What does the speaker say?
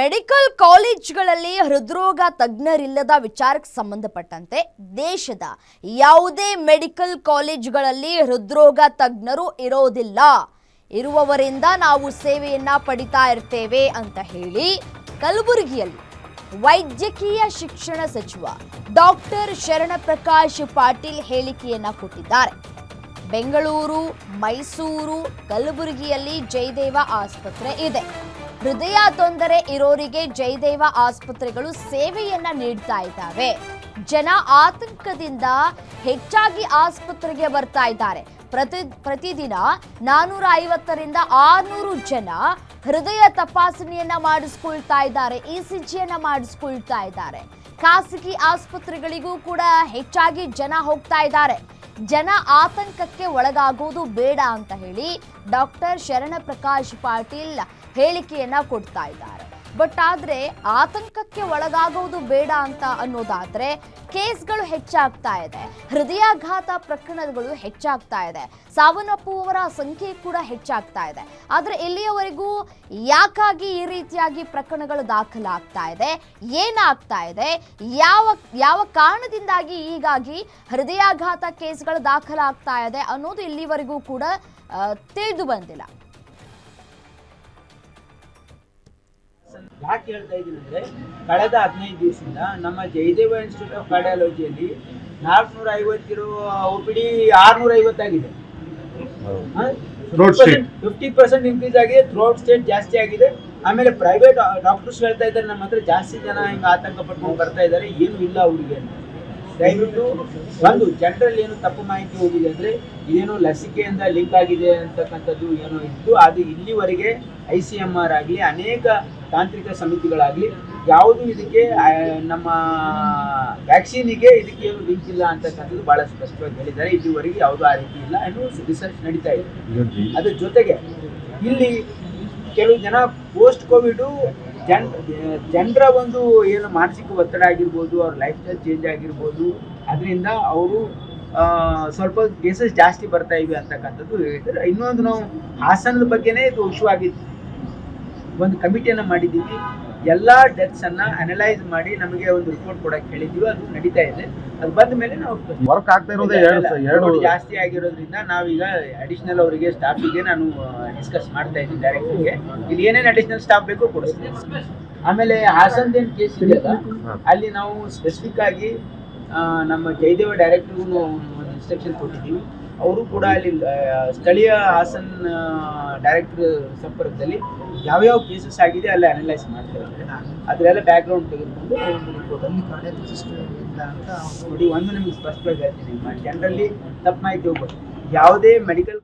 Medical ಕಾಲೇಜ್ಗಳಲ್ಲಿ ಹೃದ್ರೋಗ ತಜ್ಞರಿಲ್ಲದ ವಿಚಾರಕ್ಕೆ ಸಂಬಂಧಪಟ್ಟಂತೆ ದೇಶದ ಯಾವುದೇ ಮೆಡಿಕಲ್ ಕಾಲೇಜ್ಗಳಲ್ಲಿ ಹೃದ್ರೋಗ ತಜ್ಞರು ಇರೋದಿಲ್ಲ, ಇರುವವರಿಂದ ನಾವು ಸೇವೆಯನ್ನ ಪಡಿತಾ ಇರ್ತೇವೆ ಅಂತ ಹೇಳಿ ಕಲಬುರಗಿಯಲ್ಲಿ ವೈದ್ಯಕೀಯ ಶಿಕ್ಷಣ ಸಚಿವ ಡಾಕ್ಟರ್ ಶರಣಪ್ರಕಾಶ್ ಪಾಟೀಲ್ ಹೇಳಿಕೆಯನ್ನ ಕೊಟ್ಟಿದ್ದಾರೆ. ಬೆಂಗಳೂರು, ಮೈಸೂರು, ಕಲಬುರಗಿಯಲ್ಲಿ ಜಯದೇವ ಆಸ್ಪತ್ರೆ ಇದೆ. ಹೃದಯ ತೊಂದರೆ ಇರೋರಿಗೆ ಜಯದೇವ ಆಸ್ಪತ್ರೆಗಳು ಸೇವೆಯನ್ನ ನೀಡ್ತಾ ಇದ್ದಾವೆ. ಜನ ಆತಂಕದಿಂದ ಹೆಚ್ಚಾಗಿ ಆಸ್ಪತ್ರೆಗೆ ಬರ್ತಾ ಇದ್ದಾರೆ. ಪ್ರತಿದಿನ 450ರಿಂದ 600 ಜನ ಹೃದಯ ತಪಾಸಣೆಯನ್ನ ಮಾಡಿಸ್ಕೊಳ್ತಾ ಇದ್ದಾರೆ, ಇಸಿಜಿಯನ್ನ ಮಾಡಿಸ್ಕೊಳ್ತಾ ಇದ್ದಾರೆ. ಖಾಸಗಿ ಆಸ್ಪತ್ರೆಗಳಿಗೂ ಕೂಡ ಹೆಚ್ಚಾಗಿ ಜನ ಹೋಗ್ತಾ ಇದ್ದಾರೆ. ಜನ ಆತಂಕಕ್ಕೆ ಒಳಗಾಗೋದು ಬೇಡ ಅಂತ ಹೇಳಿ ಡಾಕ್ಟರ್ ಶರಣಪ್ರಕಾಶ್ ಪಾಟೀಲ್ ಹೇಳಿಕೆಯನ್ನ ಕೊಡ್ತಾ ಇದ್ದಾರೆ. ಬಟ್ ಆದ್ರೆ ಆತಂಕಕ್ಕೆ ಒಳಗಾಗೋದು ಬೇಡ ಅಂತ ಅನ್ನೋದಾದ್ರೆ ಕೇಸ್ಗಳು ಹೆಚ್ಚಾಗ್ತಾ ಇದೆ, ಹೃದಯಾಘಾತ ಪ್ರಕರಣಗಳು ಹೆಚ್ಚಾಗ್ತಾ ಇದೆ, ಸಾವನ್ನಪ್ಪುವವರ ಸಂಖ್ಯೆ ಕೂಡ ಹೆಚ್ಚಾಗ್ತಾ ಇದೆ. ಆದ್ರೆ ಇಲ್ಲಿಯವರೆಗೂ ಯಾಕಾಗಿ ಈ ರೀತಿಯಾಗಿ ಪ್ರಕರಣಗಳು ದಾಖಲಾಗ್ತಾ ಇದೆ, ಏನಾಗ್ತಾ ಇದೆ, ಯಾವ ಕಾರಣದಿಂದಾಗಿ ಹೀಗಾಗಿ ಹೃದಯಾಘಾತ ಕೇಸ್ಗಳು ದಾಖಲಾಗ್ತಾ ಇದೆ ಅನ್ನೋದು ಇಲ್ಲಿವರೆಗೂ ಕೂಡ ತಿಳಿದು ಬಂದಿಲ್ಲ. ಯಾಕೆ ಹೇಳ್ತಾ ಇದ್ದೀನಿ ಅಂದ್ರೆ, ಕಳೆದ 15 ದಿವಸದಿಂದ ನಮ್ಮ ಜಯದೇವ ಇನ್ಸ್ಟಿಟ್ಯೂಟ್ ಆಫ್ ಕಾರ್ಡಿಯಾಲಜಿಯಲ್ಲಿ 450 ಇರೋ OPD 650 ಆಗಿದೆ. 50% ಇನ್ಕ್ರೀಸ್ ಆಗಿದೆ. ಥ್ರೂಔಟ್ ಸ್ಟೇಟ್ ಜಾಸ್ತಿ ಆಗಿದೆ. ಆಮೇಲೆ ಪ್ರೈವೇಟ್ ಡಾಕ್ಟರ್ಸ್ ಹೇಳ್ತಾ ಇದ್ದಾರೆ, ನಮ್ಮ ಹತ್ರ ಜಾಸ್ತಿ ಜನ ಹಿಂಗೆ ಆತಂಕ ಪಟ್ಕೊಂಡು ಬರ್ತಾ ಇದ್ದಾರೆ, ಏನು ಇಲ್ಲ ಅವರಿಗೆ. ದಯವಿಟ್ಟು ಒಂದು ಜನರಲ್ಲಿ ಏನು ತಪ್ಪು ಮಾಹಿತಿ ಹೋಗಿದೆ ಅಂದರೆ, ಇದೇನೋ ಲಸಿಕೆಯಿಂದ ಲಿಂಕ್ ಆಗಿದೆ ಅಂತಕ್ಕಂಥದ್ದು ಏನೋ ಇತ್ತು. ಅದು ಇಲ್ಲಿವರೆಗೆ ICMR ಆಗಲಿ, ಅನೇಕ ತಾಂತ್ರಿಕ ಸಮಿತಿಗಳಾಗಲಿ ಯಾವುದು ಇದಕ್ಕೆ ನಮ್ಮ ವ್ಯಾಕ್ಸಿನಿಗೆ ಇದಕ್ಕೆ ಏನು ಲಿಂಕ್ ಇಲ್ಲ ಅಂತಕ್ಕಂಥದ್ದು ಭಾಳ ಸ್ಪಷ್ಟವಾಗಿ ಹೇಳಿದ್ದಾರೆ. ಇಲ್ಲಿವರೆಗೆ ಯಾವುದೂ ಆ ರೀತಿ ಇಲ್ಲ, ಇನ್ನೂ ರಿಸರ್ಚ್ ನಡೀತಾ ಇದೆ. ಅದ್ರ ಜೊತೆಗೆ ಇಲ್ಲಿ ಕೆಲವು ಜನ ಪೋಸ್ಟ್ ಕೋವಿಡು ಜನರ ಒಂದು ಏನು ಮಾನಸಿಕ ಒತ್ತಡ ಆಗಿರ್ಬೋದು, ಅವ್ರ ಲೈಫ್ ಸ್ಟೈಲ್ ಚೇಂಜ್ ಆಗಿರ್ಬೋದು, ಅದರಿಂದ ಅವರು ಸ್ವಲ್ಪ ಕೇಸಸ್ ಜಾಸ್ತಿ ಬರ್ತಾ ಇವೆ ಅಂತಕ್ಕಂಥದ್ದು ಹೇಳ್ತಾರೆ. ಇನ್ನೊಂದು, ನಾವು ಹಾಸನದ ಬಗ್ಗೆನೇ ಇದು ವಿಷಯವಾಗಿತ್ತು. ಒಂದು ಕಮಿಟಿಯನ್ನು ಮಾಡಿದ್ದೀವಿ, ಎಲ್ಲ ಡೆತ್ಸನ್ನು ಅನಲೈಸ್ ಮಾಡಿ ನಮಗೆ ಒಂದು ರಿಪೋರ್ಟ್ ಕೊಡಕ್ಕೆ ಹೇಳಿದ್ದೀವಿ. ಅದು ನಡೀತಾ ಇದೆ. ಅದು ಬಂದ ಮೇಲೆ ನಾವು ವರ್ಕ್ ಆಗ್ತಾ ಇರೋದು ಜಾಸ್ತಿ ಆಗಿರೋದ್ರಿಂದ ನಾವೀಗ ಅಡಿಷನಲ್ ಅವರಿಗೆ ಸ್ಟಾಫಿಗೆ ನಾನು ಡಿಸ್ಕಸ್ ಮಾಡ್ತಾ ಇದ್ದೀನಿ ಡೈರೆಕ್ಟರ್ಗೆ. ಇಲ್ಲಿ ಏನೇನು ಅಡಿಷನಲ್ ಸ್ಟಾಫ್ ಬೇಕೋ ಕೊಡಿಸ್ತೀನಿ. ಆಮೇಲೆ ಹಾಸನದೇನು ಕೇಸ್ ಇದೆಯಲ್ಲ, ಅಲ್ಲಿ ನಾವು ಸ್ಪೆಸಿಫಿಕ್ ಆಗಿ ನಮ್ಮ ಜಯದೇವ ಡೈರೆಕ್ಟರ್ಗೂ ಒಂದು ಇನ್ಸ್ಟ್ರಕ್ಷನ್ ಕೊಟ್ಟಿದ್ದೀವಿ. ಅವರು ಕೂಡ ಅಲ್ಲಿ ಸ್ಥಳೀಯ ಹಾಸನ್ ಡೈರೆಕ್ಟರ್ ಸಂಪರ್ಕದಲ್ಲಿ ಯಾವ್ಯಾವ ಕೇಸಸ್ ಆಗಿದೆ ಅಲ್ಲಿ ಅನಲೈಸ್ ಮಾಡ್ತಾರೆ. ಅದರೆಲ್ಲ ಬ್ಯಾಕ್ಗ್ರೌಂಡ್ ತೆಗೆದುಕೊಂಡು ನೋಡಿ. ಒಂದು ನಿಮಗೆ ಸ್ಪಷ್ಟವಾಗಿ ಹೇಳ್ತೀನಿ, ಜನರಲ್ಲಿ ತಪ್ಪು ಮಾಹಿತಿ ಹೋಗ್ಬೋದು. ಯಾವುದೇ ಮೆಡಿಕಲ್